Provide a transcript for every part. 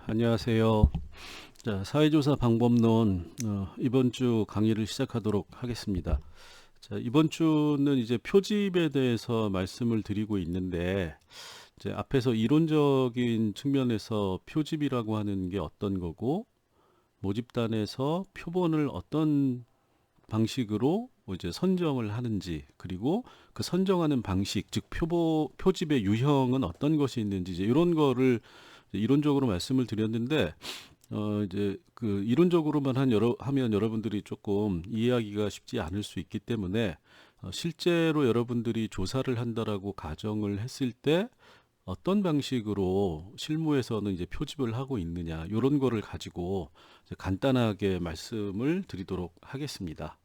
안녕하세요. 자, 사회조사 방법론 이번 주 강의를 시작하도록 하겠습니다. 자, 이번 주는 이제 표집에 대해서 말씀을 드리고 있는데 이제 앞에서 이론적인 측면에서 표집이라고 하는 게 어떤 거고 모집단에서 표본을 어떤 방식으로 뭐 이제 선정을 하는지 그리고 그 선정하는 방식 즉 표집의 유형은 어떤 것이 있는지 이제 이런 거를 이론적으로 말씀을 드렸는데 이제 그 이론적으로만 하면 여러분들이 조금 이해하기가 쉽지 않을 수 있기 때문에 실제로 여러분들이 조사를 한다라고 가정을 했을 때 어떤 방식으로 실무에서는 이제 표집을 하고 있느냐 이런 거를 가지고 이제 간단하게 말씀을 드리도록 하겠습니다.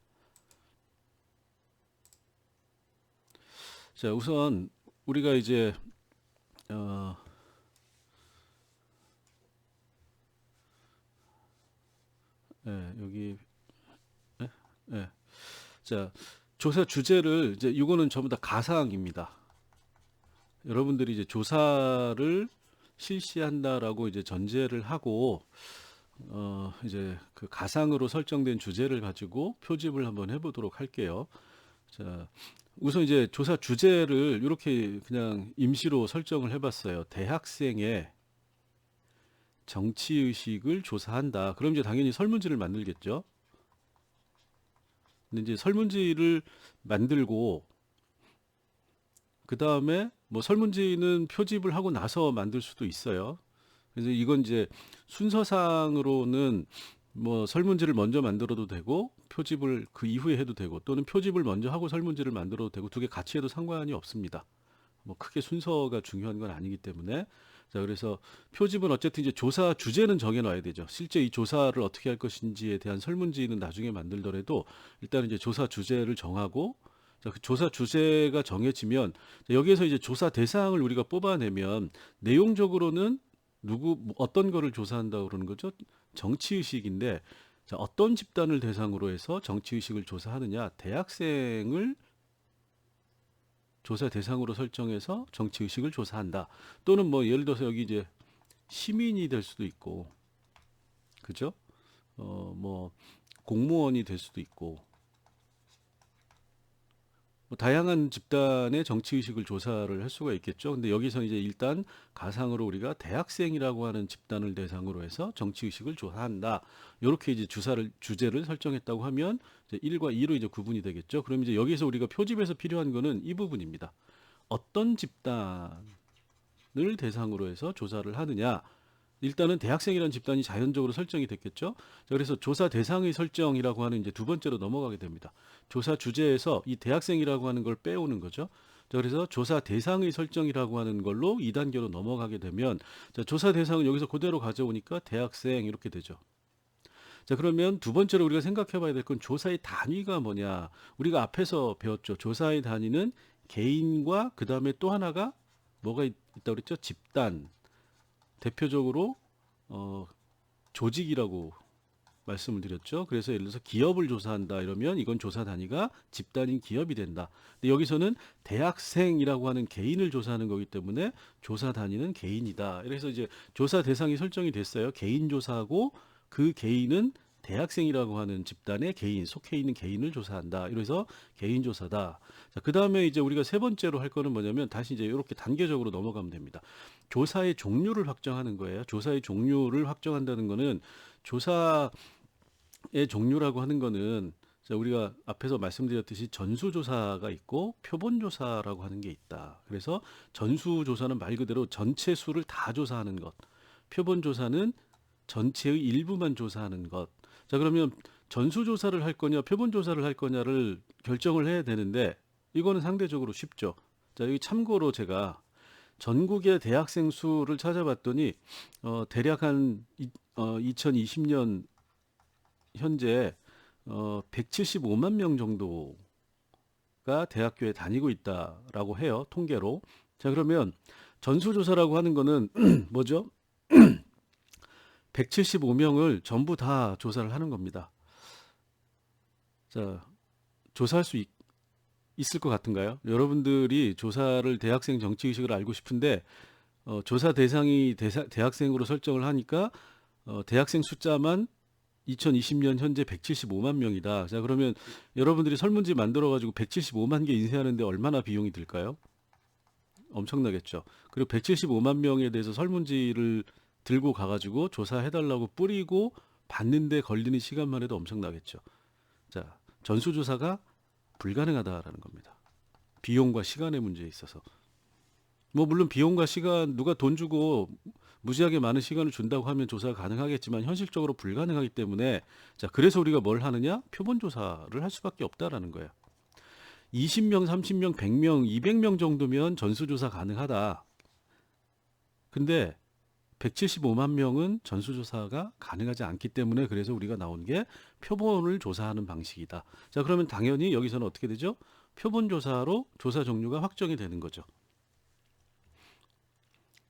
자, 우선 우리가 이제 어, 여기 예, 예. 자, 조사 주제를 이제 이거는 전부 다 가상입니다. 여러분들이 이제 조사를 실시한다라고 이제 전제를 하고 이제 그 가상으로 설정된 주제를 가지고 표집을 한번 해보도록 할게요. 자, 우선 이제 조사 주제를 이렇게 그냥 임시로 설정을 해봤어요. 대학생의 정치 의식을 조사한다. 그럼 이제 당연히 설문지를 만들겠죠. 근데 이제 설문지를 만들고 그 다음에 뭐 설문지는 표집을 하고 나서 만들 수도 있어요. 그래서 이건 이제 순서상으로는 뭐 설문지를 먼저 만들어도 되고 표집을 그 이후에 해도 되고 또는 표집을 먼저 하고 설문지를 만들어도 되고 두 개 같이 해도 상관이 없습니다. 뭐 크게 순서가 중요한 건 아니기 때문에 자 그래서 표집은 어쨌든 이제 조사 주제는 정해놔야 되죠. 실제 이 조사를 어떻게 할 것인지에 대한 설문지는 나중에 만들더라도 일단 이제 조사 주제를 정하고 자, 그 조사 주제가 정해지면 여기에서 이제 조사 대상을 우리가 뽑아내면 내용적으로는 어떤 거를 조사한다고 그러는 거죠? 정치 의식인데 자, 어떤 집단을 대상으로 해서 정치 의식을 조사하느냐? 대학생을 조사 대상으로 설정해서 정치 의식을 조사한다. 또는 뭐 예를 들어서 여기 이제 시민이 될 수도 있고, 그죠? 뭐 공무원이 될 수도 있고, 뭐 다양한 집단의 정치 의식을 조사를 할 수가 있겠죠. 근데 여기서 이제 일단 가상으로 우리가 대학생이라고 하는 집단을 대상으로 해서 정치 의식을 조사한다. 이렇게 이제 주제를 설정했다고 하면 이제 1과 2로 이제 구분이 되겠죠. 그럼 이제 여기서 우리가 표집에서 필요한 거는 이 부분입니다. 어떤 집단을 대상으로 해서 조사를 하느냐. 일단은 대학생이라는 집단이 자연적으로 설정이 됐겠죠. 자, 그래서 조사 대상의 설정이라고 하는 이제 두 번째로 넘어가게 됩니다. 조사 주제에서 이 대학생이라고 하는 걸 빼오는 거죠. 자, 그래서 조사 대상의 설정이라고 하는 걸로 2단계로 넘어가게 되면 자, 조사 대상은 여기서 그대로 가져오니까 대학생 이렇게 되죠. 자, 그러면 두 번째로 우리가 생각해 봐야 될 건 조사의 단위가 뭐냐. 우리가 앞에서 배웠죠. 조사의 단위는 개인과 그 다음에 또 하나가 뭐가 있다고 그랬죠? 집단. 대표적으로 어, 조직이라고 말씀을 드렸죠. 그래서 예를 들어서 기업을 조사한다 이러면 이건 조사 단위가 집단인 기업이 된다. 근데 여기서는 대학생이라고 하는 개인을 조사하는 거기 때문에 조사 단위는 개인이다. 그래서 이제 조사 대상이 설정이 됐어요. 개인 조사하고 그 개인은 대학생이라고 하는 집단의 개인, 속해 있는 개인을 조사한다. 이래서 개인 조사다. 자, 그 다음에 이제 우리가 세 번째로 할 거는 뭐냐면 다시 이제 이렇게 단계적으로 넘어가면 됩니다. 조사의 종류를 확정하는 거예요. 조사의 종류를 확정한다는 거는 조사의 종류라고 하는 거는 자, 우리가 앞에서 말씀드렸듯이 전수조사가 있고 표본조사라고 하는 게 있다. 그래서 전수조사는 말 그대로 전체 수를 다 조사하는 것. 표본조사는 전체의 일부만 조사하는 것. 자, 그러면 전수조사를 할 거냐, 표본조사를 할 거냐를 결정을 해야 되는데 이거는 상대적으로 쉽죠. 자, 여기 참고로 제가 전국의 대학생 수를 찾아봤더니 대략 한 2020년 현재 175만 명 정도가 대학교에 다니고 있다라고 해요. 통계로. 자, 그러면 전수조사라고 하는 거는 뭐죠? 175명을 전부 다 조사를 하는 겁니다. 자, 조사할 수 있을 것 같은가요? 여러분들이 조사를 대학생 정치의식을 알고 싶은데 조사 대상이 대학생으로 설정을 하니까 대학생 숫자만 2020년 현재 175만 명이다. 자, 그러면 여러분들이 설문지 만들어 가지고 175만 개 인쇄하는데 얼마나 비용이 들까요? 엄청나겠죠. 그리고 175만 명에 대해서 설문지를 들고 가가지고 조사해달라고 뿌리고 받는데 걸리는 시간만 해도 엄청나겠죠. 자, 전수조사가 불가능하다라는 겁니다. 비용과 시간의 문제에 있어서. 뭐 물론 비용과 시간, 누가 돈 주고 무지하게 많은 시간을 준다고 하면 조사가 가능하겠지만 현실적으로 불가능하기 때문에, 자, 그래서 우리가 뭘 하느냐? 표본 조사를 할 수밖에 없다라는 거예요. 20명, 30명, 100명, 200명 정도면 전수조사 가능하다. 근데 175만 명은 전수조사가 가능하지 않기 때문에, 그래서 우리가 나온 게 표본을 조사하는 방식이다. 자, 그러면 당연히 여기서는 어떻게 되죠? 표본 조사로 조사 종류가 확정이 되는 거죠.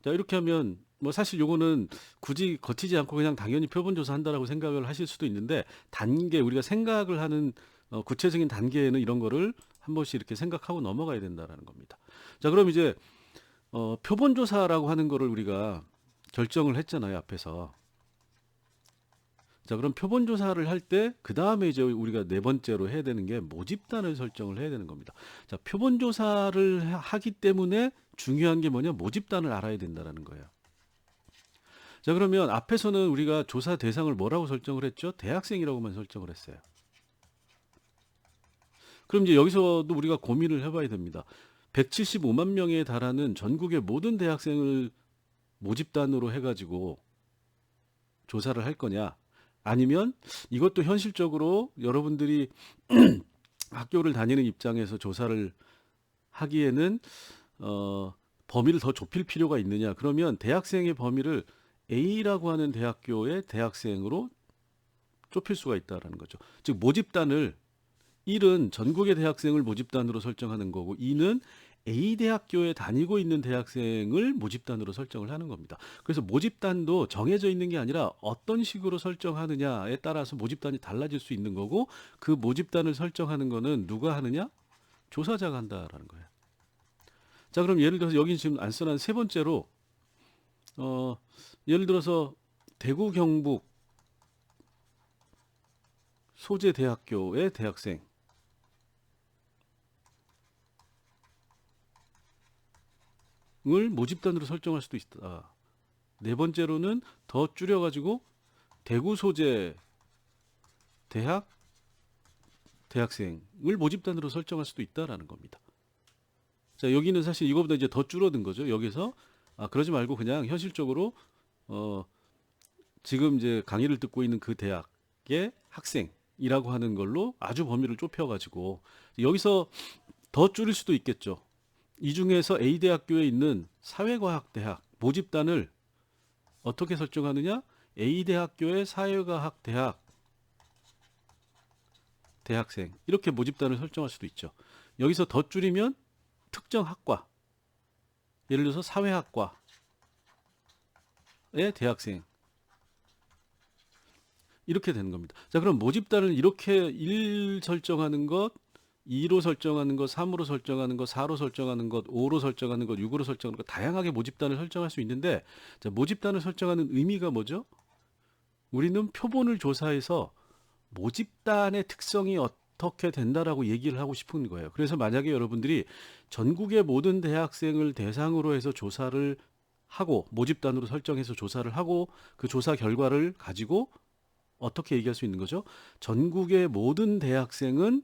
자, 이렇게 하면 뭐 사실 요거는 굳이 거치지 않고 그냥 당연히 표본 조사한다라고 생각을 하실 수도 있는데, 단계, 우리가 생각을 하는 구체적인 단계에는 이런 거를 한 번씩 이렇게 생각하고 넘어가야 된다라는 겁니다. 자, 그럼 이제 표본 조사라고 하는 거를 우리가 결정을 했잖아요, 앞에서. 자, 그럼 표본 조사를 할 때 그 다음에 이제 우리가 네 번째로 해야 되는 게 모집단을 설정을 해야 되는 겁니다. 자, 표본 조사를 하기 때문에 중요한 게 뭐냐? 모집단을 알아야 된다라는 거예요. 자, 그러면 앞에서는 우리가 조사 대상을 뭐라고 설정을 했죠? 대학생이라고만 설정을 했어요. 그럼 이제 여기서도 우리가 고민을 해봐야 됩니다. 175만 명에 달하는 전국의 모든 대학생을 모집단으로 해가지고 조사를 할 거냐? 아니면 이것도 현실적으로 여러분들이 학교를 다니는 입장에서 조사를 하기에는 범위를 더 좁힐 필요가 있느냐? 그러면 대학생의 범위를 A라고 하는 대학교의 대학생으로 좁힐 수가 있다라는 거죠. 즉 모집단을 1은 전국의 대학생을 모집단으로 설정하는 거고, 2는 A 대학교에 다니고 있는 대학생을 모집단으로 설정을 하는 겁니다. 그래서 모집단도 정해져 있는 게 아니라 어떤 식으로 설정하느냐에 따라서 모집단이 달라질 수 있는 거고, 그 모집단을 설정하는 거는 누가 하느냐? 조사자가 한다라는 거예요. 자, 그럼 예를 들어서 여기 지금 안 써놨는 세 번째로 예를 들어서 대구 경북 소재대학교의 대학생 을 모집단으로 설정할 수도 있다. 네 번째로는 더 줄여가지고 대구 소재 대학 대학생을 모집단으로 설정할 수도 있다라는 겁니다. 자, 여기는 사실 이거보다 이제 더 줄어든 거죠. 여기서 그러지 말고 그냥 현실적으로 지금 이제 강의를 듣고 있는 그 대학의 학생이라고 하는 걸로 아주 범위를 좁혀가지고 여기서 더 줄일 수도 있겠죠. 이 중에서 A 대학교에 있는 사회과학대학 모집단을 어떻게 설정하느냐? A 대학교의 사회과학대학 대학생, 이렇게 모집단을 설정할 수도 있죠. 여기서 더 줄이면 특정 학과, 예를 들어서 사회학과의 대학생, 이렇게 되는 겁니다. 자, 그럼 모집단을 이렇게 1 설정하는 것, 2로 설정하는 것, 3으로 설정하는 것, 4로 설정하는 것, 5로 설정하는 것, 6으로 설정하는 것, 다양하게 모집단을 설정할 수 있는데, 자, 모집단을 설정하는 의미가 뭐죠? 우리는 표본을 조사해서 모집단의 특성이 어떻게 된다라고 얘기를 하고 싶은 거예요. 그래서 만약에 여러분들이 전국의 모든 대학생을 대상으로 해서 조사를 하고 모집단으로 설정해서 조사를 하고 그 조사 결과를 가지고 어떻게 얘기할 수 있는 거죠? 전국의 모든 대학생은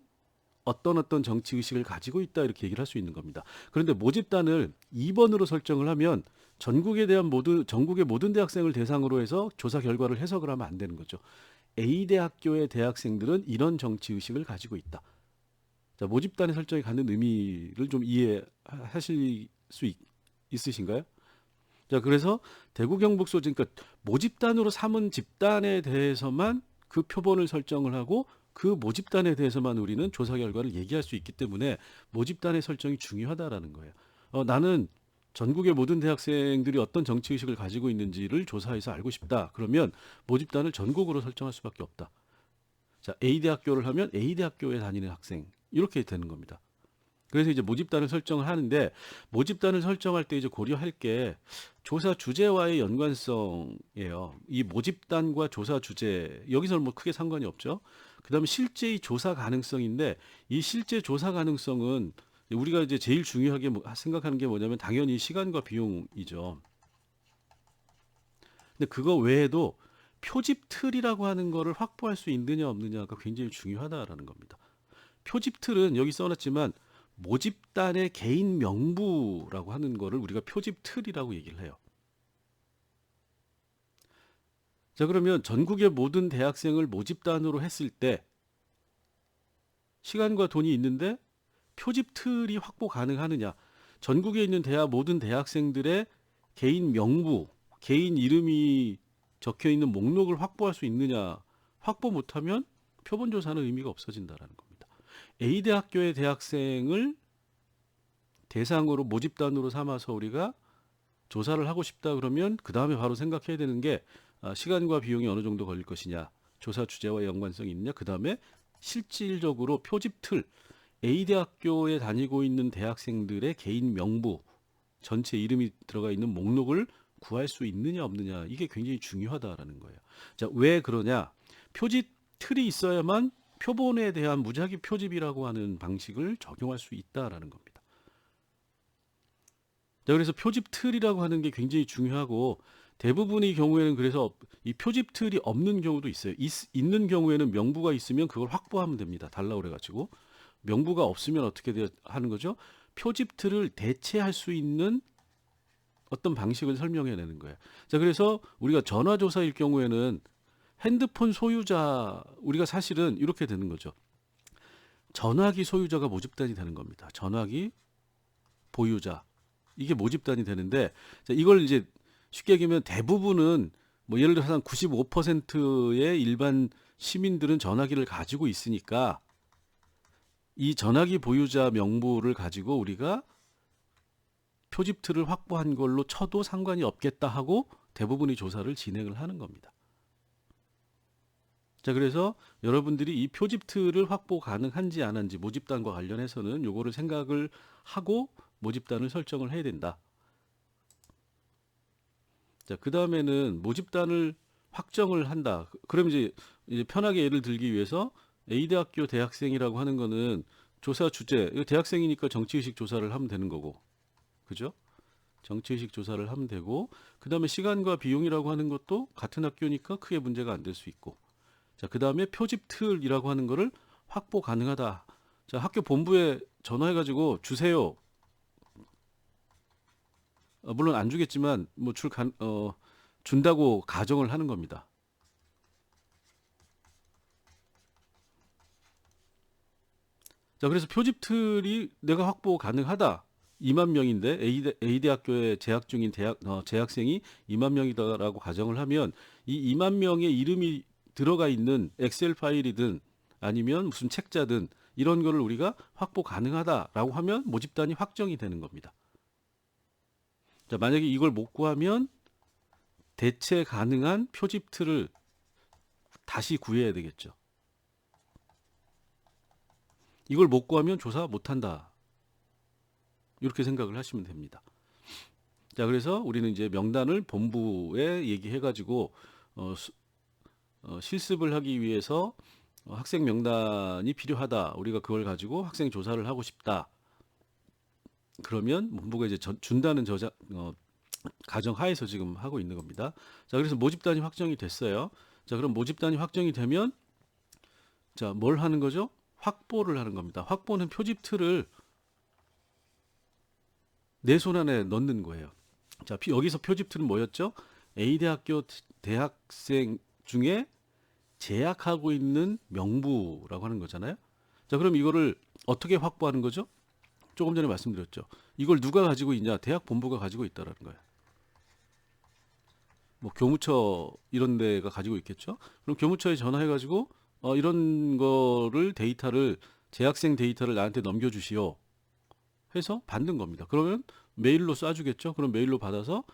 어떤 정치의식을 가지고 있다, 이렇게 얘기를 할 수 있는 겁니다. 그런데 모집단을 2번으로 설정을 하면 전국의 모든 대학생을 대상으로 해서 조사 결과를 해석을 하면 안 되는 거죠. A 대학교의 대학생들은 이런 정치의식을 가지고 있다. 자, 모집단의 설정이 갖는 의미를 좀 이해하실 수 있으신가요? 자, 그래서 대구 경북 소재, 그러니까 모집단으로 삼은 집단에 대해서만 그 표본을 설정을 하고 그 모집단에 대해서만 우리는 조사 결과를 얘기할 수 있기 때문에 모집단의 설정이 중요하다라는 거예요. 나는 전국의 모든 대학생들이 어떤 정치의식을 가지고 있는지를 조사해서 알고 싶다. 그러면 모집단을 전국으로 설정할 수밖에 없다. 자, A 대학교를 하면 A 대학교에 다니는 학생, 이렇게 되는 겁니다. 그래서 이제 모집단을 설정을 하는데 모집단을 설정할 때 이제 고려할 게 조사 주제와의 연관성이에요. 이 모집단과 조사 주제 여기서는 뭐 크게 상관이 없죠. 그다음에 실제의 조사 가능성인데 이 실제 조사 가능성은 우리가 이제 제일 중요하게 생각하는 게 뭐냐면 당연히 시간과 비용이죠. 근데 그거 외에도 표집 틀이라고 하는 거를 확보할 수 있느냐 없느냐가 굉장히 중요하다라는 겁니다. 표집 틀은 여기 써놨지만 모집단의 개인 명부라고 하는 거를 우리가 표집 틀이라고 얘기를 해요. 자, 그러면 전국의 모든 대학생을 모집단으로 했을 때 시간과 돈이 있는데 표집 틀이 확보 가능하느냐? 전국에 있는 모든 대학생들의 개인 명부, 개인 이름이 적혀 있는 목록을 확보할 수 있느냐? 확보 못하면 표본 조사는 의미가 없어진다라는 겁니다. A 대학교의 대학생을 대상으로 모집단으로 삼아서 우리가 조사를 하고 싶다 그러면 그 다음에 바로 생각해야 되는 게 시간과 비용이 어느 정도 걸릴 것이냐, 조사 주제와 연관성이 있느냐, 그 다음에 실질적으로 표집 틀, A 대학교에 다니고 있는 대학생들의 개인 명부, 전체 이름이 들어가 있는 목록을 구할 수 있느냐 없느냐, 이게 굉장히 중요하다라는 거예요. 자, 왜 그러냐? 표집 틀이 있어야만 표본에 대한 무작위 표집이라고 하는 방식을 적용할 수 있다라는 겁니다. 자, 그래서 표집 틀이라고 하는 게 굉장히 중요하고 대부분의 경우에는 그래서 이 표집 틀이 없는 경우도 있어요. 있는 경우에는 명부가 있으면 그걸 확보하면 됩니다. 달라고 그래가지고 명부가 없으면 어떻게 하는 거죠? 표집 틀을 대체할 수 있는 어떤 방식을 설명해내는 거예요. 자, 그래서 우리가 전화조사일 경우에는 핸드폰 소유자, 우리가 사실은 이렇게 되는 거죠. 전화기 소유자가 모집단이 되는 겁니다. 전화기 보유자. 이게 모집단이 되는데, 자, 이걸 이제 쉽게 얘기하면 대부분은 뭐 예를 들어서 한 95%의 일반 시민들은 전화기를 가지고 있으니까 이 전화기 보유자 명부를 가지고 우리가 표집 틀을 확보한 걸로 쳐도 상관이 없겠다 하고 대부분의 조사를 진행을 하는 겁니다. 자, 그래서 여러분들이 이 표집 틀을 확보 가능한지 안 한지 모집단과 관련해서는 요거를 생각을 하고 모집단을 설정을 해야 된다. 자, 그 다음에는 모집단을 확정을 한다. 그럼 이제 편하게 예를 들기 위해서 A대학교 대학생이라고 하는 거는 조사 주제, 대학생이니까 정치의식 조사를 하면 되는 거고, 그죠? 정치의식 조사를 하면 되고, 그 다음에 시간과 비용이라고 하는 것도 같은 학교니까 크게 문제가 안 될 수 있고, 자, 그 다음에 표집 틀이라고 하는 거를 확보 가능하다. 자, 학교 본부에 전화해가지고 주세요. 물론 안 주겠지만 뭐 준다고 가정을 하는 겁니다. 자, 그래서 표집 틀이 내가 확보 가능하다. 2만 명인데 A 대학교에 재학 중인 재학생이 2만 명이다라고 가정을 하면 이 2만 명의 이름이 들어가 있는 엑셀 파일이든 아니면 무슨 책자든 이런 거를 우리가 확보 가능하다라고 하면 모집단이 확정이 되는 겁니다. 자, 만약에 이걸 못 구하면 대체 가능한 표집 틀을 다시 구해야 되겠죠. 이걸 못 구하면 조사 못 한다. 이렇게 생각을 하시면 됩니다. 자, 그래서 우리는 이제 명단을 본부에 얘기해가지고 실습을 하기 위해서 학생 명단이 필요하다. 우리가 그걸 가지고 학생 조사를 하고 싶다. 그러면 본부가 이제 준다는 가정 하에서 지금 하고 있는 겁니다. 자, 그래서 모집단이 확정이 됐어요. 자, 그럼 모집단이 확정이 되면 자, 뭘 하는 거죠? 확보를 하는 겁니다. 확보는 표집 틀을 내 손 안에 넣는 거예요. 자, 여기서 표집 틀은 뭐였죠? A 대학교 대학생 중에 재학하고 있는 명부라고 하는 거잖아요. 자, 그럼 이거를 어떻게 확보하는 거죠? 조금 전에 말씀드렸죠. 이걸 누가 가지고 있냐? 대학 본부가 가지고 있다라는 거예요. 뭐 교무처 이런 데가 가지고 있겠죠. 그럼 교무처에 전화해가지고 이런 거를 재학생 데이터를 나한테 넘겨주시오 해서 받는 겁니다. 그러면 메일로 쏴주겠죠. 그럼 메일로 받아서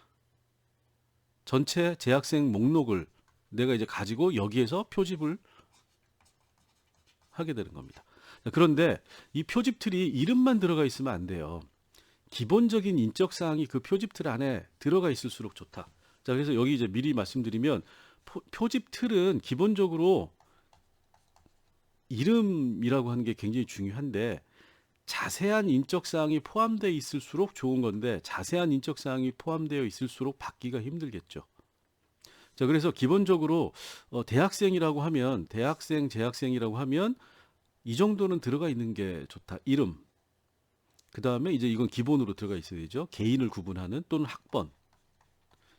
전체 재학생 목록을 내가 이제 가지고 여기에서 표집을 하게 되는 겁니다. 자, 그런데 이 표집 틀이 이름만 들어가 있으면 안 돼요. 기본적인 인적 사항이 그 표집 틀 안에 들어가 있을수록 좋다. 자, 그래서 여기 이제 미리 말씀드리면 표집 틀은 기본적으로 이름이라고 하는 게 굉장히 중요한데 자세한 인적 사항이 포함되어 있을수록 좋은 건데 자세한 인적 사항이 포함되어 있을수록 받기가 힘들겠죠. 자, 그래서 기본적으로 대학생이라고 하면 대학생, 재학생이라고 하면 이 정도는 들어가 있는 게 좋다. 이름. 그 다음에 이제 이건 기본으로 들어가 있어야 되죠. 개인을 구분하는 또는 학번.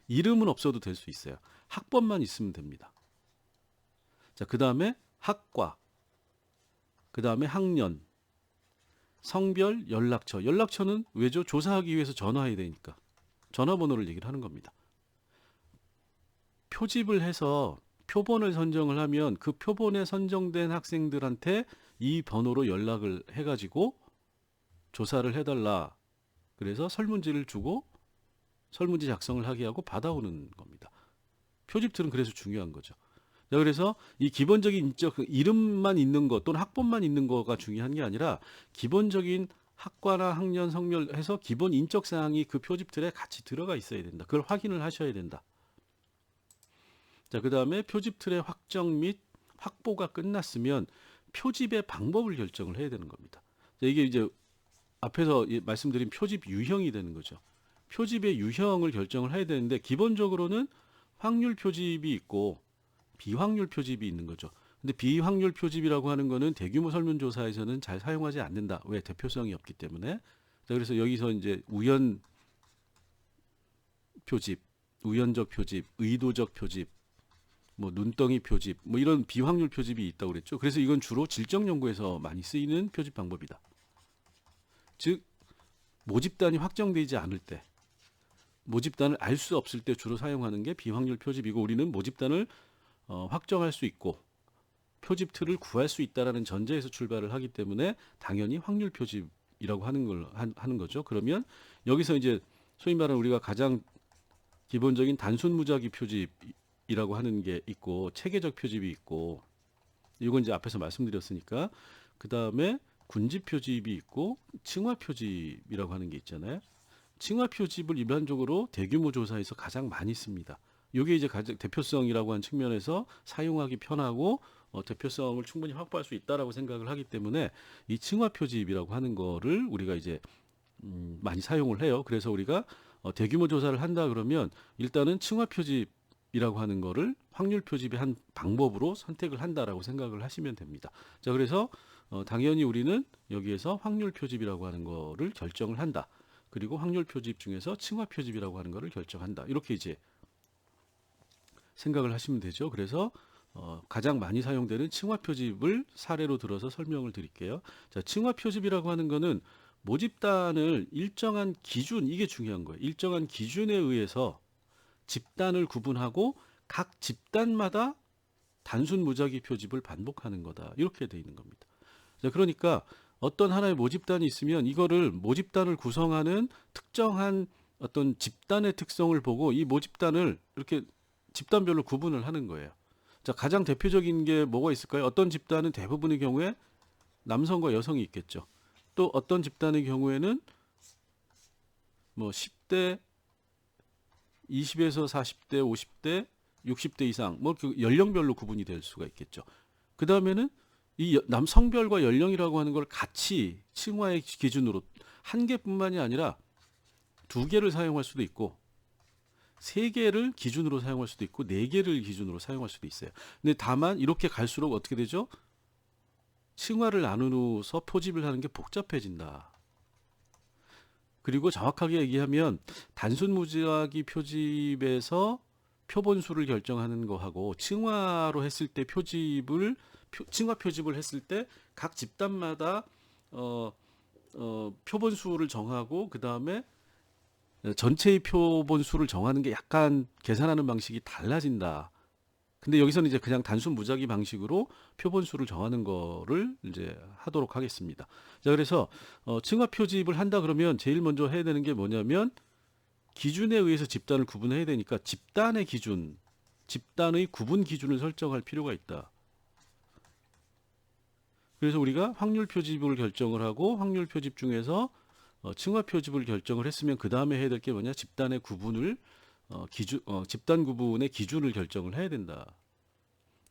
이름은 없어도 될 수 있어요. 학번만 있으면 됩니다. 자, 그 다음에 학과. 그 다음에 학년. 성별, 연락처. 연락처는 왜죠? 조사하기 위해서 전화해야 되니까. 전화번호를 얘기를 하는 겁니다. 표집을 해서 표본을 선정을 하면 그 표본에 선정된 학생들한테 이 번호로 연락을 해가지고 조사를 해달라. 그래서 설문지를 주고 설문지 작성을 하게 하고 받아오는 겁니다. 표집틀은 그래서 중요한 거죠. 자, 그래서 이 기본적인 인적 이름만 있는 것 또는 학번만 있는 거가 중요한 게 아니라 기본적인 학과나 학년, 성별 해서 기본 인적 사항이 그 표집틀에 같이 들어가 있어야 된다. 그걸 확인을 하셔야 된다. 자, 그 다음에 표집틀의 확정 및 확보가 끝났으면 표집의 방법을 결정을 해야 되는 겁니다. 자, 이게 이제 앞에서 말씀드린 표집 유형이 되는 거죠. 표집의 유형을 결정을 해야 되는데 기본적으로는 확률 표집이 있고 비확률 표집이 있는 거죠. 근데 비확률 표집이라고 하는 거는 대규모 설문조사에서는 잘 사용하지 않는다. 왜? 대표성이 없기 때문에. 자, 그래서 여기서 이제 우연 표집, 우연적 표집, 의도적 표집, 뭐 눈덩이 표집, 뭐 이런 비확률 표집이 있다고 그랬죠. 그래서 이건 주로 질적 연구에서 많이 쓰이는 표집 방법이다. 즉 모집단이 확정되지 않을 때, 모집단을 알 수 없을 때 주로 사용하는 게 비확률 표집이고 우리는 모집단을 확정할 수 있고 표집 틀을 구할 수 있다라는 전제에서 출발을 하기 때문에 당연히 확률 표집이라고 하는 거죠. 그러면 여기서 이제 소위 말하는 우리가 가장 기본적인 단순 무작위 표집이라고 하는 게 있고 체계적 표집이 있고 이건 이제 앞에서 말씀드렸으니까 그 다음에 군지 표집이 있고 층화 표집이라고 하는 게 있잖아요. 층화 표집을 일반적으로 대규모 조사에서 가장 많이 씁니다. 이게 이제 가장 대표성이라고 하는 측면에서 사용하기 편하고 대표성을 충분히 확보할 수 있다라고 생각을 하기 때문에 이 층화 표집이라고 하는 거를 우리가 이제 많이 사용을 해요. 그래서 우리가 대규모 조사를 한다 그러면 일단은 층화 표집이라고 하는 거를 확률 표집의 한 방법으로 선택을 한다라고 생각을 하시면 됩니다. 자, 그래서 당연히 우리는 여기에서 확률 표집이라고 하는 거를 결정을 한다. 그리고 확률 표집 중에서 층화 표집이라고 하는 거를 결정한다. 이렇게 이제 생각을 하시면 되죠. 그래서 가장 많이 사용되는 층화 표집을 사례로 들어서 설명을 드릴게요. 자, 층화 표집이라고 하는 거는 모집단을 일정한 기준, 이게 중요한 거예요. 일정한 기준에 의해서 집단을 구분하고 각 집단마다 단순 무작위 표집을 반복하는 거다. 이렇게 돼 있는 겁니다. 자, 그러니까 어떤 하나의 모집단이 있으면 이거를 모집단을 구성하는 특정한 어떤 집단의 특성을 보고 이 모집단을 이렇게 집단별로 구분을 하는 거예요. 자, 가장 대표적인 게 뭐가 있을까요? 어떤 집단은 대부분의 경우에 남성과 여성이 있겠죠. 또 어떤 집단의 경우에는 뭐 10대, 20에서 40대, 50대, 60대 이상 뭐 그 연령별로 구분이 될 수가 있겠죠. 그 다음에는 이 남성별과 연령이라고 하는 걸 같이 층화의 기준으로 한 개뿐만이 아니라 두 개를 사용할 수도 있고 세 개를 기준으로 사용할 수도 있고 네 개를 기준으로 사용할 수도 있어요. 근데 다만 이렇게 갈수록 어떻게 되죠? 층화를 나누어서 표집을 하는 게 복잡해진다. 그리고 정확하게 얘기하면 단순 무작위 표집에서 표본수를 결정하는 거하고 층화로 했을 때 층화 표집을 했을 때 각 집단마다 표본수를 정하고 그 다음에 전체의 표본수를 정하는 게 약간 계산하는 방식이 달라진다. 근데 여기서는 이제 그냥 단순 무작위 방식으로 표본수를 정하는 거를 이제 하도록 하겠습니다. 자, 그래서 층화 표집을 한다 그러면 제일 먼저 해야 되는 게 뭐냐면 기준에 의해서 집단을 구분해야 되니까 집단의 기준, 집단의 구분 기준을 설정할 필요가 있다. 그래서 우리가 확률 표집을 결정을 하고 확률 표집 중에서 층화 표집을 결정을 했으면 그 다음에 해야 될 게 뭐냐? 집단의 구분을 집단 구분의 기준을 결정을 해야 된다.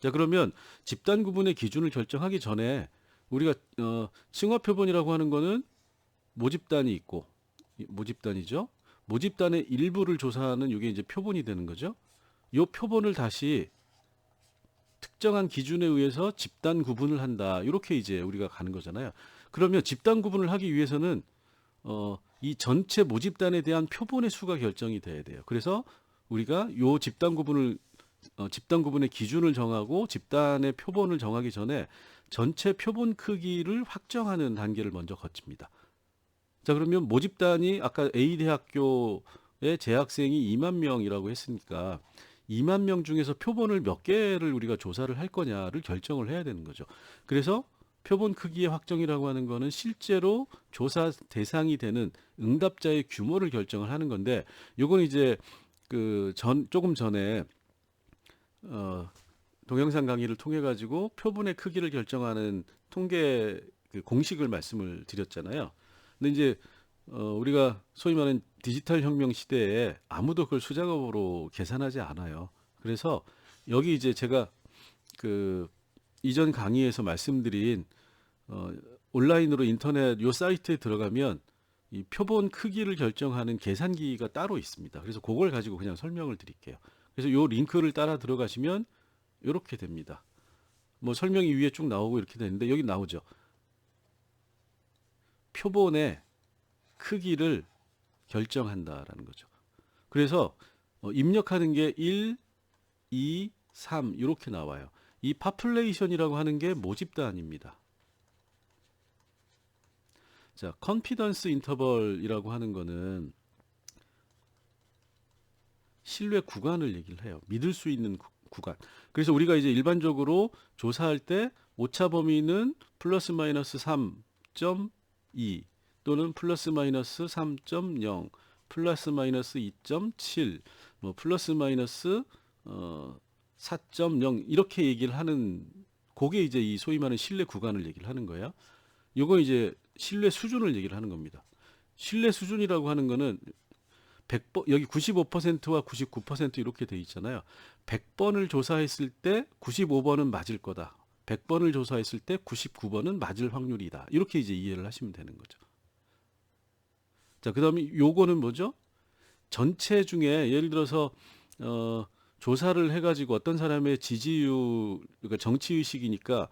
자, 그러면 집단 구분의 기준을 결정하기 전에 우리가 층화 표본이라고 하는 거는 모집단이 있고 모집단이죠. 모집단의 일부를 조사하는 이게 이제 표본이 되는 거죠. 이 표본을 다시 특정한 기준에 의해서 집단 구분을 한다. 이렇게 이제 우리가 가는 거잖아요. 그러면 집단 구분을 하기 위해서는 이 전체 모집단에 대한 표본의 수가 결정이 돼야 돼요. 그래서 우리가 요 집단 구분의 기준을 정하고 집단의 표본을 정하기 전에 전체 표본 크기를 확정하는 단계를 먼저 거칩니다. 자, 그러면 모집단이 아까 A 대학교의 재학생이 2만 명이라고 했으니까 2만 명 중에서 표본을 몇 개를 우리가 조사를 할 거냐를 결정을 해야 되는 거죠. 그래서 표본 크기의 확정이라고 하는 거는 실제로 조사 대상이 되는 응답자의 규모를 결정을 하는 건데, 요건 이제 조금 전에 동영상 강의를 통해 가지고 표본의 크기를 결정하는 통계 공식을 말씀을 드렸잖아요. 근데 이제 우리가 소위 말하는 디지털 혁명 시대에 아무도 그걸 수작업으로 계산하지 않아요. 그래서 여기 이제 제가 이전 강의에서 말씀드린 온라인으로 인터넷 요 사이트에 들어가면 이 표본 크기를 결정하는 계산기가 따로 있습니다. 그래서 그걸 가지고 그냥 설명을 드릴게요. 그래서 요 링크를 따라 들어가시면 이렇게 됩니다. 뭐 설명이 위에 쭉 나오고 이렇게 되는데 여기 나오죠. 표본의 크기를 결정한다라는 거죠. 그래서 입력하는 게 1, 2, 3 이렇게 나와요. 이 파퓰레이션이라고 하는 게 모집단입니다. 자, 컨피던스 인터벌이라고 하는 거는 신뢰 구간을 얘기를 해요. 믿을 수 있는 구간. 그래서 우리가 이제 일반적으로 조사할 때 오차 범위는 플러스 마이너스 3.2 또는 플러스 마이너스 3.0, 플러스 마이너스 2.7, 뭐 플러스 마이너스 4.0 이렇게 얘기를 하는 그게 이제 이 소위 말하는 신뢰 구간을 얘기를 하는 거예요. 요거 이제 신뢰 수준을 얘기를 하는 겁니다. 신뢰 수준이라고 하는 거는 100번 여기 95%와 99% 이렇게 돼 있잖아요. 100번을 조사했을 때 95번은 맞을 거다. 100번을 조사했을 때 99번은 맞을 확률이다. 이렇게 이제 이해를 하시면 되는 거죠. 자, 그다음에 요거는 뭐죠? 전체 중에 예를 들어서 조사를 해가지고 어떤 사람의 지지율, 그러니까 정치 의식이니까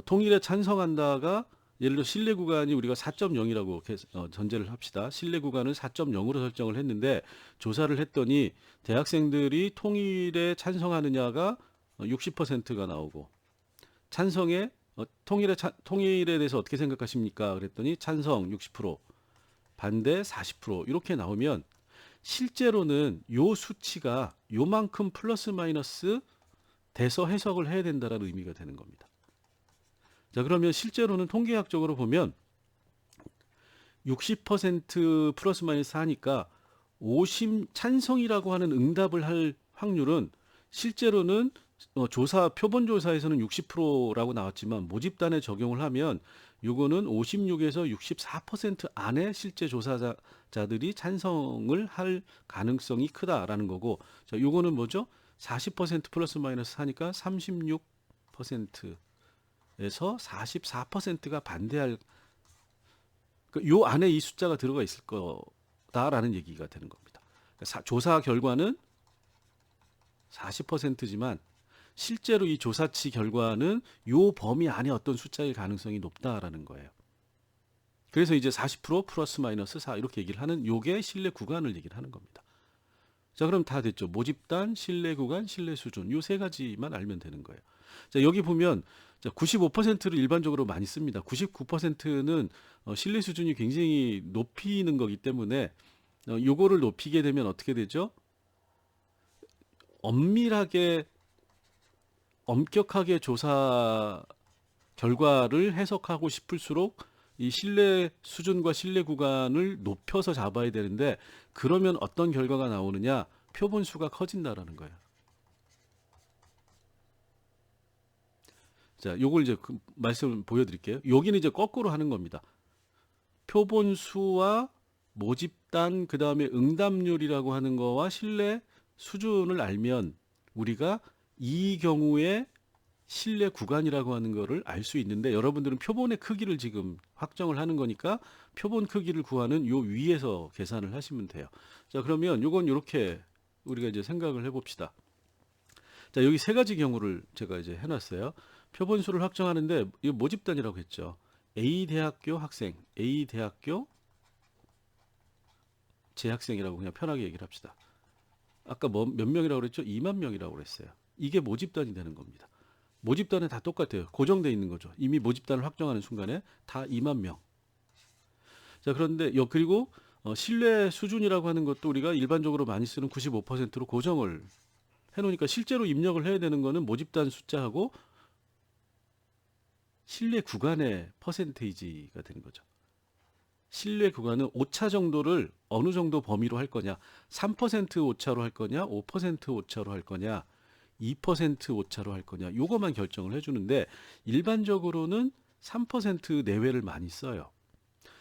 통일에 찬성한다가 예를 들어 신뢰 구간이 우리가 4.0이라고 전제를 합시다. 신뢰 구간을 4.0으로 설정을 했는데 조사를 했더니 대학생들이 통일에 찬성하느냐가 60%가 나오고 찬성에 통일에 대해서 어떻게 생각하십니까? 그랬더니 찬성 60%, 반대 40% 이렇게 나오면 실제로는 요 수치가 요만큼 플러스 마이너스 돼서 해석을 해야 된다라는 의미가 되는 겁니다. 자, 그러면 실제로는 통계학적으로 보면 60% 플러스 마이너스 하니까 찬성이라고 하는 응답을 할 확률은 실제로는 표본 조사에서는 60%라고 나왔지만 모집단에 적용을 하면 요거는 56에서 64% 안에 실제 조사자들이 찬성을 할 가능성이 크다라는 거고, 자, 요거는 뭐죠? 40% 플러스 마이너스 하니까 36%에서 44%가 반대할 요 안에 이 숫자가 들어가 있을 거다라는 얘기가 되는 겁니다. 조사 결과는 40%지만 실제로 이 조사치 결과는 요 범위 안에 어떤 숫자일 가능성이 높다라는 거예요. 그래서 이제 40% 플러스 마이너스 4 이렇게 얘기를 하는 요게 신뢰 구간을 얘기를 하는 겁니다. 자, 그럼 다 됐죠. 모집단, 신뢰 구간, 신뢰 수준 요 세 가지만 알면 되는 거예요. 자, 여기 보면 95%를 일반적으로 많이 씁니다. 99%는 신뢰 수준이 굉장히 높이는 거기 때문에 요거를 높이게 되면 어떻게 되죠? 엄격하게 조사 결과를 해석하고 싶을수록 이 신뢰 수준과 신뢰 구간을 높여서 잡아야 되는데 그러면 어떤 결과가 나오느냐? 표본 수가 커진다라는 거예요. 자, 요걸 이제 그 말씀을 보여드릴게요. 여기는 이제 거꾸로 하는 겁니다. 표본 수와 모집단 그 다음에 응답률이라고 하는 거와 신뢰 수준을 알면 우리가 이 경우에 신뢰 구간이라고 하는 거를 알 수 있는데, 여러분들은 표본의 크기를 지금 확정을 하는 거니까 표본 크기를 구하는 요 위에서 계산을 하시면 돼요. 자, 그러면 요건 이렇게 우리가 이제 생각을 해봅시다. 자, 여기 세 가지 경우를 제가 이제 해놨어요. 표본 수를 확정하는데 이거 모집단이라고 했죠. A 대학교 학생, A 대학교 재학생이라고 그냥 편하게 얘기를 합시다. 아까 몇 명이라고 그랬죠? 2만 명이라고 그랬어요. 이게 모집단이 되는 겁니다. 모집단은 다 똑같아요. 고정되어 있는 거죠. 이미 모집단을 확정하는 순간에 다 2만 명. 자, 그런데 그리고 신뢰 수준이라고 하는 것도 우리가 일반적으로 많이 쓰는 95%로 고정을 해놓으니까 실제로 입력을 해야 되는 거는 모집단 숫자하고 신뢰 구간의 퍼센테이지가 되는 거죠. 신뢰 구간은 오차 정도를 어느 정도 범위로 할 거냐, 3% 오차로 할 거냐, 5% 오차로 할 거냐, 2% 오차로 할 거냐, 요것만 결정을 해주는데 일반적으로는 3% 내외를 많이 써요.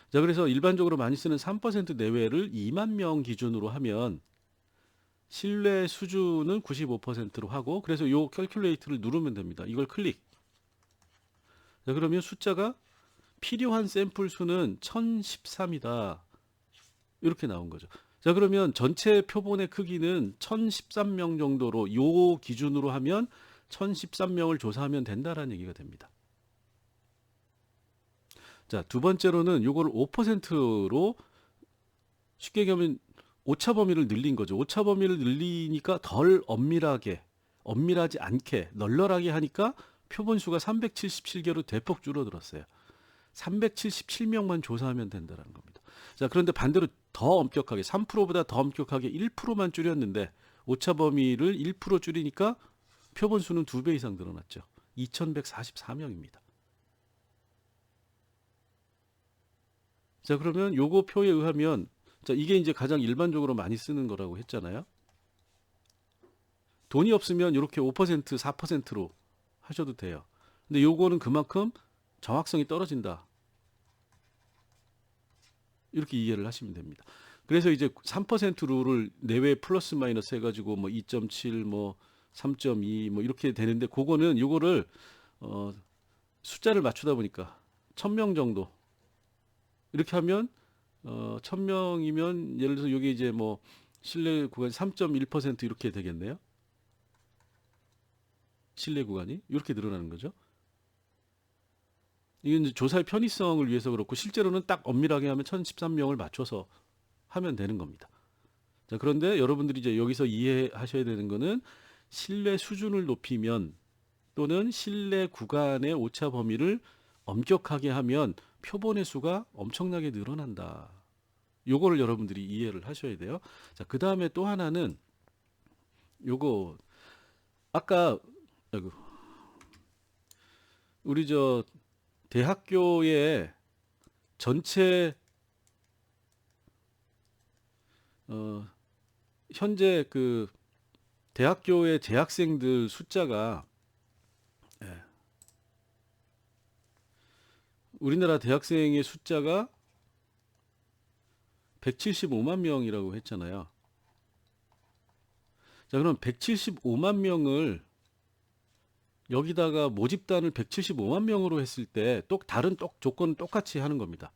자, 그래서 일반적으로 많이 쓰는 3% 내외를 2만 명 기준으로 하면 신뢰 수준은 95%로 하고, 그래서 요 캘큘레이트를 누르면 됩니다. 이걸 클릭. 자, 그러면 숫자가 필요한 샘플 수는 1013이다. 이렇게 나온 거죠. 자, 그러면 전체 표본의 크기는 1013명 정도로 요 기준으로 하면 1013명을 조사하면 된다라는 얘기가 됩니다. 자, 두 번째로는 요걸 5%로 쉽게 얘기하면 오차 범위를 늘린 거죠. 오차 범위를 늘리니까 덜 엄밀하지 않게 널널하게 하니까 표본 수가 377개로 대폭 줄어들었어요. 377명만 조사하면 된다는 겁니다. 자, 그런데 반대로 더 엄격하게 3%보다 더 엄격하게 1%만 줄였는데 오차 범위를 1% 줄이니까 표본 수는 2배 이상 늘어났죠. 2144명입니다. 자, 그러면 요거 표에 의하면, 자, 이게 이제 가장 일반적으로 많이 쓰는 거라고 했잖아요. 돈이 없으면 이렇게 5%, 4%로 하셔도 돼요. 근데 요거는 그만큼 정확성이 떨어진다. 이렇게 이해를 하시면 됩니다. 그래서 이제 3% 룰을 내외 플러스 마이너스 해가지고 뭐 2.7, 뭐 3.2, 뭐 이렇게 되는데, 그거는 요거를 숫자를 맞추다 보니까 1000명 정도 이렇게 하면 1000명이면 예를 들어서 여기 이제 뭐 신뢰 구간이 3.1% 이렇게 되겠네요. 신뢰 구간이 이렇게 늘어나는 거죠. 이건 이제 조사의 편의성을 위해서 그렇고, 실제로는 딱 엄밀하게 하면 1013명을 맞춰서 하면 되는 겁니다. 자, 그런데 여러분들이 이제 여기서 이해하셔야 되는 거는 신뢰 수준을 높이면 또는 신뢰 구간의 오차 범위를 엄격하게 하면 표본의 수가 엄청나게 늘어난다. 요거를 여러분들이 이해를 하셔야 돼요. 자, 그 다음에 또 하나는 요거 아까 아이고, 우리 저 대학교의 전체 현재 그 대학교의 재학생들 숫자가, 예, 우리나라 대학생의 숫자가 175만 명이라고 했잖아요. 자, 그럼 175만 명을 여기다가 모집단을 175만 명으로 했을 때 또 다른 조건은 똑같이 하는 겁니다.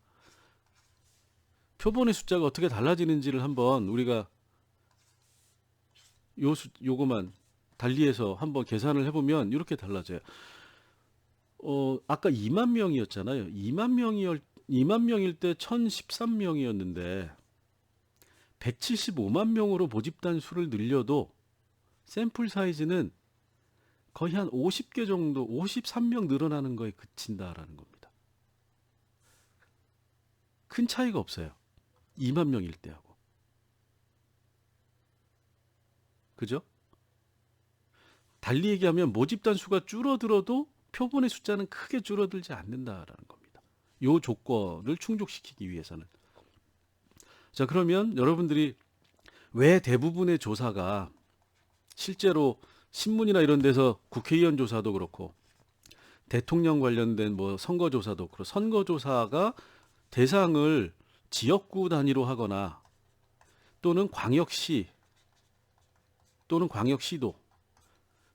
표본의 숫자가 어떻게 달라지는지를 한번 우리가 요거만 달리해서 한번 계산을 해보면 이렇게 달라져요. 아까 2만 명이었잖아요. 2만 명일 때 1013명이었는데 175만 명으로 모집단 수를 늘려도 샘플 사이즈는 거의 한 50개 정도, 53명 늘어나는 거에 그친다라는 겁니다. 큰 차이가 없어요. 2만 명일 때하고. 그죠? 달리 얘기하면 모집단 수가 줄어들어도 표본의 숫자는 크게 줄어들지 않는다라는 겁니다. 이 조건을 충족시키기 위해서는. 자, 그러면 여러분들이 왜 대부분의 조사가 실제로 신문이나 이런 데서 국회의원 조사도 그렇고 대통령 관련된 뭐 선거조사도 그렇고 선거조사가 대상을 지역구 단위로 하거나 또는 광역시 또는 광역시도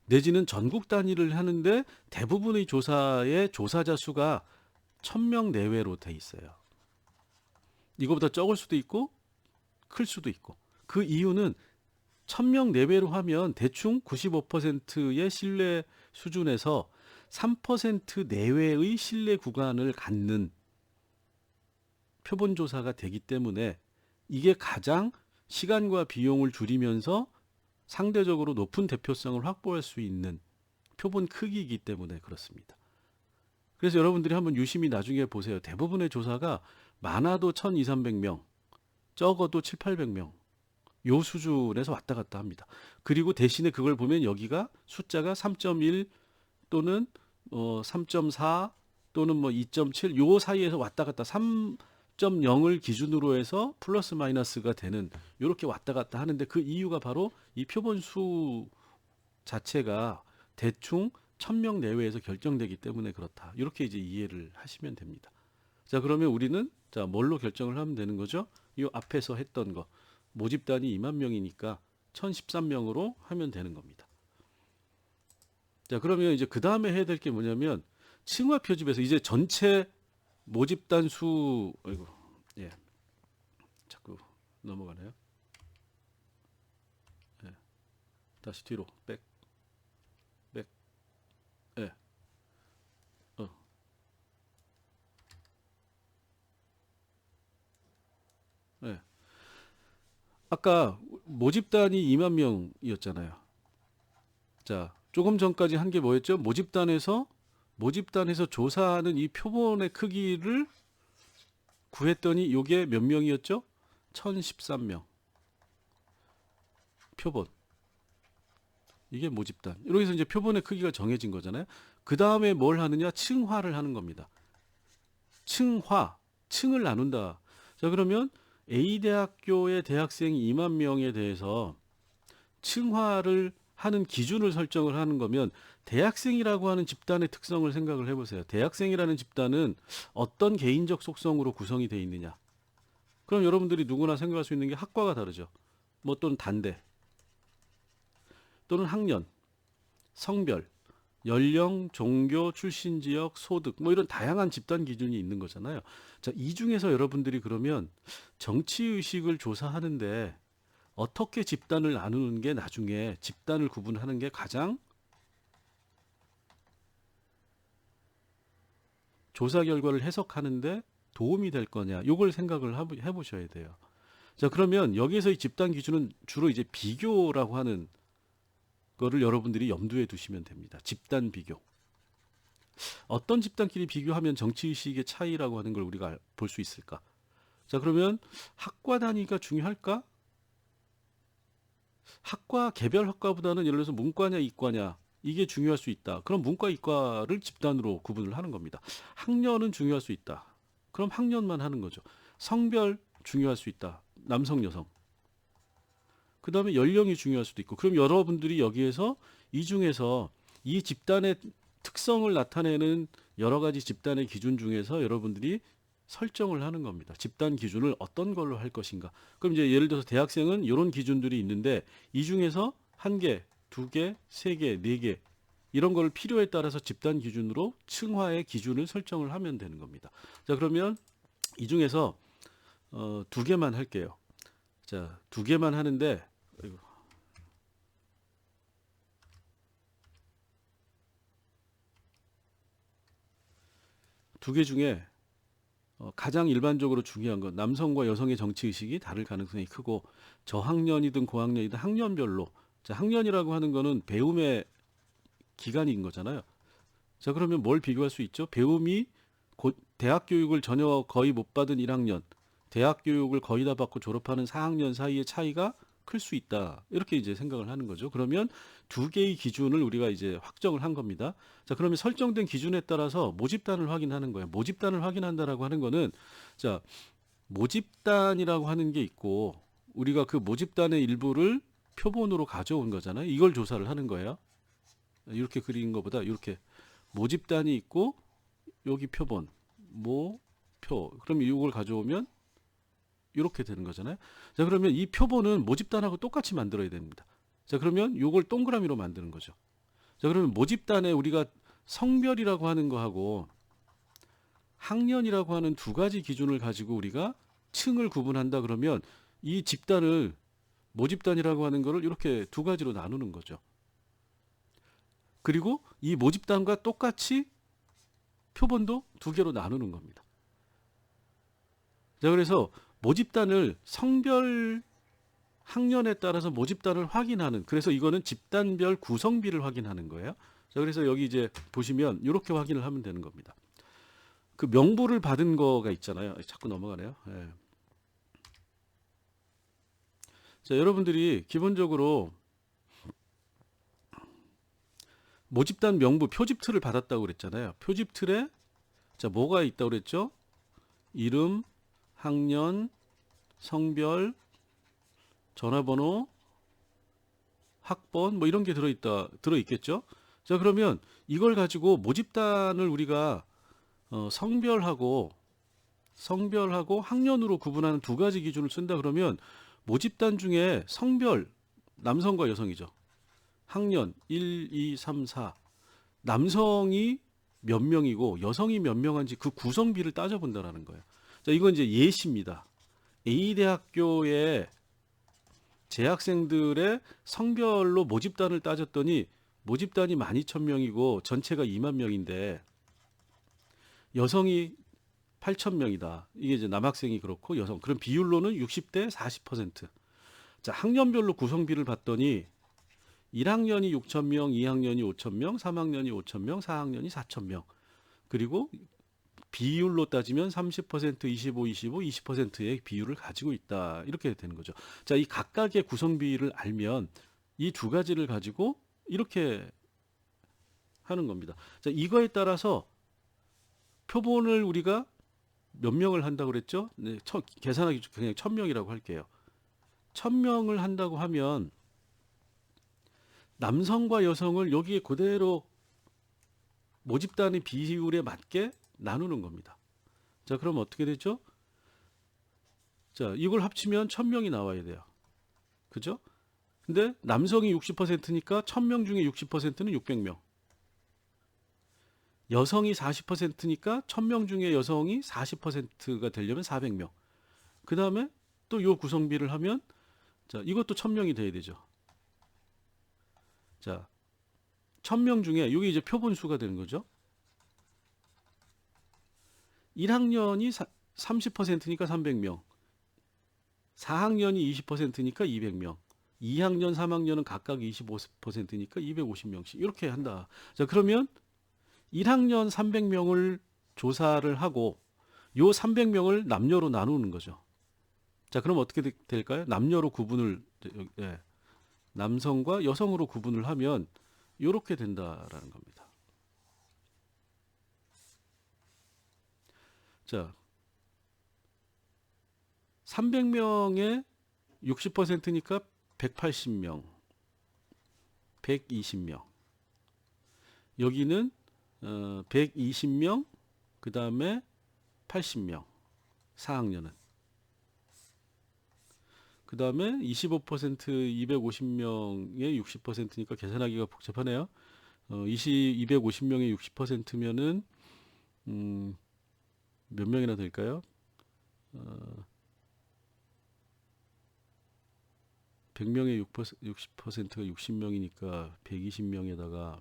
내지는 전국 단위를 하는데 대부분의 조사의 조사자 수가 1000명 내외로 돼 있어요. 이거보다 적을 수도 있고 클 수도 있고. 그 이유는 1000명 내외로 하면 대충 95%의 신뢰 수준에서 3% 내외의 신뢰 구간을 갖는 표본조사가 되기 때문에 이게 가장 시간과 비용을 줄이면서 상대적으로 높은 대표성을 확보할 수 있는 표본 크기이기 때문에 그렇습니다. 그래서 여러분들이 한번 유심히 나중에 보세요. 대부분의 조사가 많아도 1200, 300명, 적어도 7, 800명 요 수준에서 왔다 갔다 합니다. 그리고 대신에 그걸 보면 여기가 숫자가 3.1 또는 3.4 또는 뭐 2.7 요 사이에서 왔다 갔다 3.0을 기준으로 해서 플러스 마이너스가 되는 요렇게 왔다 갔다 하는데 그 이유가 바로 이 표본 수 자체가 대충 1000명 내외에서 결정되기 때문에 그렇다. 이렇게 이제 이해를 하시면 됩니다. 자, 그러면 우리는 자, 뭘로 결정을 하면 되는 거죠? 이 앞에서 했던 거. 모집단이 2만 명이니까 1013명으로 하면 되는 겁니다. 자, 그러면 이제 그 다음에 해야 될 게 뭐냐면 층화 표집에서 이제 전체 모집단 수, 아이고, 예, 자꾸 넘어가네요. 예, 다시 뒤로 백, 예, 어, 예. 아까 모집단이 2만 명이었잖아요. 자, 조금 전까지 한 게 뭐였죠? 모집단에서 조사하는 이 표본의 크기를 구했더니 요게 몇 명이었죠? 1013명. 표본. 이게 모집단. 이렇게 해서 이제 표본의 크기가 정해진 거잖아요. 그 다음에 뭘 하느냐? 층화를 하는 겁니다. 층을 나눈다. 자, 그러면 A대학교의 대학생 2만 명에 대해서 층화를 하는 기준을 설정을 하는 거면 대학생이라고 하는 집단의 특성을 생각을 해보세요. 대학생이라는 집단은 어떤 개인적 속성으로 구성이 되어 있느냐. 그럼 여러분들이 누구나 생각할 수 있는 게 학과가 다르죠. 뭐 또는 단대 또는 학년, 성별, 연령, 종교, 출신 지역, 소득 뭐 이런 다양한 집단 기준이 있는 거잖아요. 자, 이 중에서 여러분들이 그러면 정치 의식을 조사하는데 어떻게 집단을 나누는 게 나중에 집단을 구분하는 게 가장 조사 결과를 해석하는데 도움이 될 거냐, 요걸 생각을 해보셔야 돼요. 자, 그러면 여기에서 이 집단 기준은 주로 이제 비교라고 하는 거를 여러분들이 염두에 두시면 됩니다. 집단 비교. 어떤 집단끼리 비교하면 정치의식의 차이라고 하는 걸 우리가 볼 수 있을까? 자, 그러면 학과 단위가 중요할까? 학과, 개별 학과보다는 예를 들어서 문과냐 이과냐 이게 중요할 수 있다. 그럼 문과 이과를 집단으로 구분을 하는 겁니다. 학년은 중요할 수 있다. 그럼 학년만 하는 거죠. 성별 중요할 수 있다. 남성 여성. 그 다음에 연령이 중요할 수도 있고. 그럼 여러분들이 여기에서 이 중에서 이 집단의 특성을 나타내는 여러 가지 집단의 기준 중에서 여러분들이 설정을 하는 겁니다. 집단 기준을 어떤 걸로 할 것인가. 그럼 이제 예를 들어서 대학생은 이런 기준들이 있는데 이 중에서 한 개, 두 개, 세 개, 네 개 이런 걸 필요에 따라서 집단 기준으로 층화의 기준을 설정을 하면 되는 겁니다. 자, 그러면 이 중에서 두 개만 할게요. 자, 두 개만 하는데 두 개 중에 가장 일반적으로 중요한 건 남성과 여성의 정치의식이 다를 가능성이 크고 저학년이든 고학년이든 학년별로 자, 학년이라고 하는 거는 배움의 기간인 거잖아요. 자, 그러면 뭘 비교할 수 있죠? 배움이 곧 대학 교육을 전혀 거의 못 받은 1학년, 대학 교육을 거의 다 받고 졸업하는 4학년 사이의 차이가 클 수 있다. 이렇게 이제 생각을 하는 거죠. 그러면 두 개의 기준을 우리가 이제 확정을 한 겁니다. 자, 그러면 설정된 기준에 따라서 모집단을 확인하는 거예요. 모집단을 확인한다라고 하는 거는 자, 모집단이라고 하는 게 있고 우리가 그 모집단의 일부를 표본으로 가져온 거잖아요. 이걸 조사를 하는 거예요. 이렇게 그린 것보다 이렇게 모집단이 있고 여기 표본 모표. 그럼 이걸 가져오면 이렇게 되는 거잖아요. 자, 그러면 이 표본은 모집단하고 똑같이 만들어야 됩니다. 자, 그러면 이걸 동그라미로 만드는 거죠. 자, 그러면 모집단에 우리가 성별이라고 하는 거하고 학년이라고 하는 두 가지 기준을 가지고 우리가 층을 구분한다 그러면 이 집단을 모집단이라고 하는 거를 이렇게 두 가지로 나누는 거죠. 그리고 이 모집단과 똑같이 표본도 두 개로 나누는 겁니다. 자, 그래서 모집단을 성별 학년에 따라서 모집단을 확인하는, 그래서 이거는 집단별 구성비를 확인하는 거예요. 자, 그래서 여기 이제 보시면 이렇게 확인을 하면 되는 겁니다. 그 명부를 받은 거가 있잖아요. 자꾸 넘어가네요. 예. 자, 여러분들이 기본적으로 모집단 명부 표집 틀을 받았다고 그랬잖아요. 표집 틀에 자, 뭐가 있다고 그랬죠? 이름, 학년, 성별, 전화번호, 학번 뭐 이런 게 들어있겠죠? 자, 그러면 이걸 가지고 모집단을 우리가 성별하고 학년으로 구분하는 두 가지 기준을 쓴다 그러면 모집단 중에 성별 남성과 여성이죠. 학년 1, 2, 3, 4 남성이 몇 명이고 여성이 몇 명인지 그 구성비를 따져본다라는 거예요. 자, 이건 이제 예시입니다. A대학교의 재학생들의 성별로 모집단을 따졌더니 모집단이 12,000명이고 전체가 2만 명인데 여성이 8,000명이다. 이게 이제 남학생이 그렇고 여성. 그럼 비율로는 60대 40%. 자, 학년별로 구성비를 봤더니 1학년이 6,000명, 2학년이 5,000명, 3학년이 5,000명, 4학년이 4,000명. 그리고 비율로 따지면 30%, 25, 25, 20%의 비율을 가지고 있다. 이렇게 되는 거죠. 자, 이 각각의 구성비를 알면 이 두 가지를 가지고 이렇게 하는 겁니다. 자, 이거에 따라서 표본을 우리가 몇 명을 한다고 그랬죠? 네, 계산하기 그냥 1,000명이라고 할게요. 1,000명을 한다고 하면 남성과 여성을 여기에 그대로 모집단의 비율에 맞게 나누는 겁니다. 자, 그럼 어떻게 되죠? 자, 이걸 합치면 1,000명이 나와야 돼요. 그죠? 근데 남성이 60%니까 1,000명 중에 60%는 600명. 여성이 40%니까 1,000명 중에 여성이 40%가 되려면 400명. 그 다음에 또 요 구성비를 하면 자, 이것도 1,000명이 돼야 되죠. 자, 1,000명 중에 이게 이제 표본수가 되는 거죠. 1학년이 30%니까 300명. 4학년이 20%니까 200명. 2학년, 3학년은 각각 25%니까 250명씩. 이렇게 한다. 자, 그러면 1학년 300명을 조사를 하고 요 300명을 남녀로 나누는 거죠. 자, 그럼 어떻게 될까요? 남녀로 구분을 남성과 여성으로 구분을 하면 이렇게 된다라는 겁니다. 자, 300명의 60%니까 180명, 120명. 여기는 120명, 그 다음에 80명, 4학년은. 그 다음에 25%, 250명의 60%니까 계산하기가 복잡하네요. 250명의 60%면은 몇 명이나 될까요? 100명의 60%가 60명이니까 120명에다가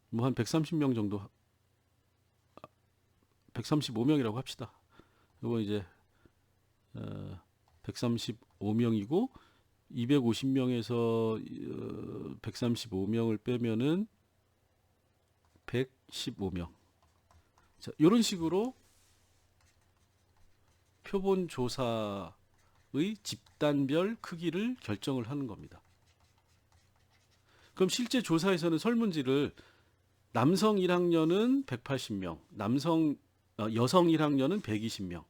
뭐 한 130명 정도, 135명이라고 합시다. 이거 이제 135명이고 250명에서 135명을 빼면은 115명. 자, 이런 식으로 표본 조사의 집단별 크기를 결정을 하는 겁니다. 그럼 실제 조사에서는 설문지를 남성 1학년은 180명, 여성 1학년은 120명,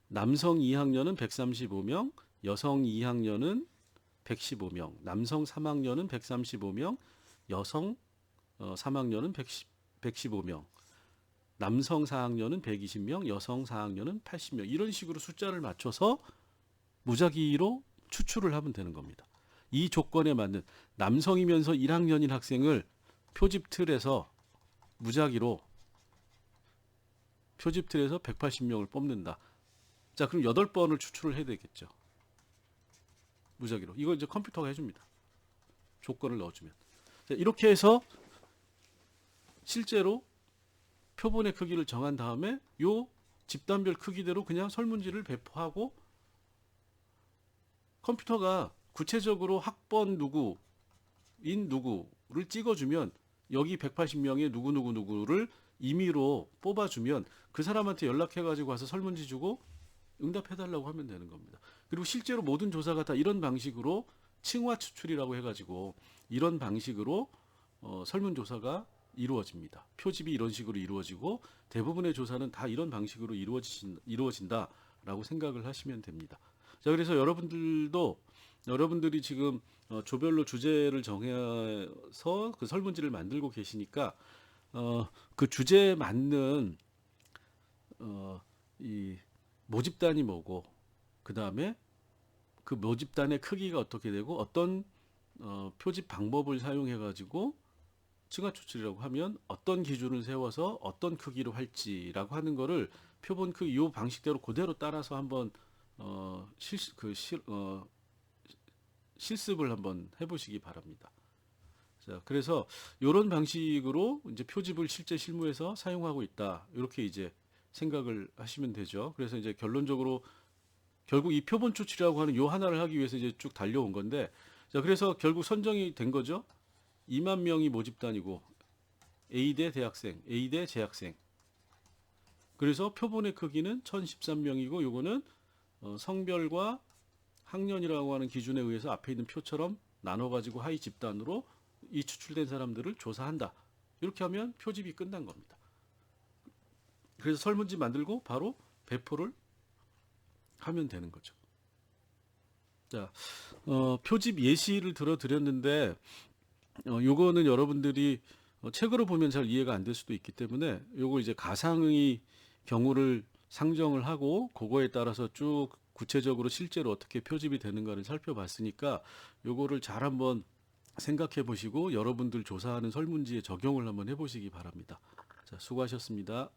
남성 2학년은 135명, 여성 2학년은 115명, 남성 3학년은 135명, 여성 3학년은 115명, 남성 4학년은 120명, 여성 4학년은 80명 이런 식으로 숫자를 맞춰서 무작위로 추출을 하면 되는 겁니다. 이 조건에 맞는 남성이면서 1학년인 학생을 표집 틀에서 무작위로 표집 틀에서 180명을 뽑는다. 자, 그럼 8번을 추출을 해야 되겠죠. 무작위로. 이거 이제 컴퓨터가 해줍니다. 조건을 넣어주면. 자, 이렇게 해서 실제로 표본의 크기를 정한 다음에 요 집단별 크기대로 그냥 설문지를 배포하고 컴퓨터가 구체적으로 학번 누구인 누구를 찍어주면 여기 180명의 누구를 임의로 뽑아주면 그 사람한테 연락해가지고 와서 설문지 주고 응답해달라고 하면 되는 겁니다. 그리고 실제로 모든 조사가 다 이런 방식으로 층화 추출이라고 해가지고 이런 방식으로 설문조사가 이루어집니다. 표집이 이런 식으로 이루어지고 대부분의 조사는 다 이런 방식으로 이루어진다라고 생각을 하시면 됩니다. 자, 그래서 여러분들이 지금 조별로 주제를 정해서 그 설문지를 만들고 계시니까 그 주제에 맞는 이 모집단이 뭐고 그 다음에 그 모집단의 크기가 어떻게 되고 어떤 표집 방법을 사용해 가지고 층화 추출이라고 하면 어떤 기준을 세워서 어떤 크기로 할지라고 하는 거를 표본 크기 요 방식대로 그대로 따라서 한번 실습을 한번 해보시기 바랍니다. 자, 그래서 이런 방식으로 이제 표집을 실제 실무에서 사용하고 있다. 이렇게 이제 생각을 하시면 되죠. 그래서 이제 결론적으로 결국 이 표본 추출이라고 하는 요 하나를 하기 위해서 이제 쭉 달려온 건데, 자, 그래서 결국 선정이 된 거죠. 2만 명이 모집단이고 A대 대학생, A대 재학생. 그래서 표본의 크기는 1013명이고 요거는 성별과 학년이라고 하는 기준에 의해서 앞에 있는 표처럼 나눠가지고 하위 집단으로 이 추출된 사람들을 조사한다. 이렇게 하면 표집이 끝난 겁니다. 그래서 설문지 만들고 바로 배포를 하면 되는 거죠. 자, 표집 예시를 들어드렸는데 요거는 여러분들이 책으로 보면 잘 이해가 안 될 수도 있기 때문에 요거 이제 가상의 경우를 상정을 하고 그거에 따라서 쭉 구체적으로 실제로 어떻게 표집이 되는가를 살펴봤으니까 요거를 잘 한번 생각해 보시고 여러분들 조사하는 설문지에 적용을 한번 해보시기 바랍니다. 자, 수고하셨습니다.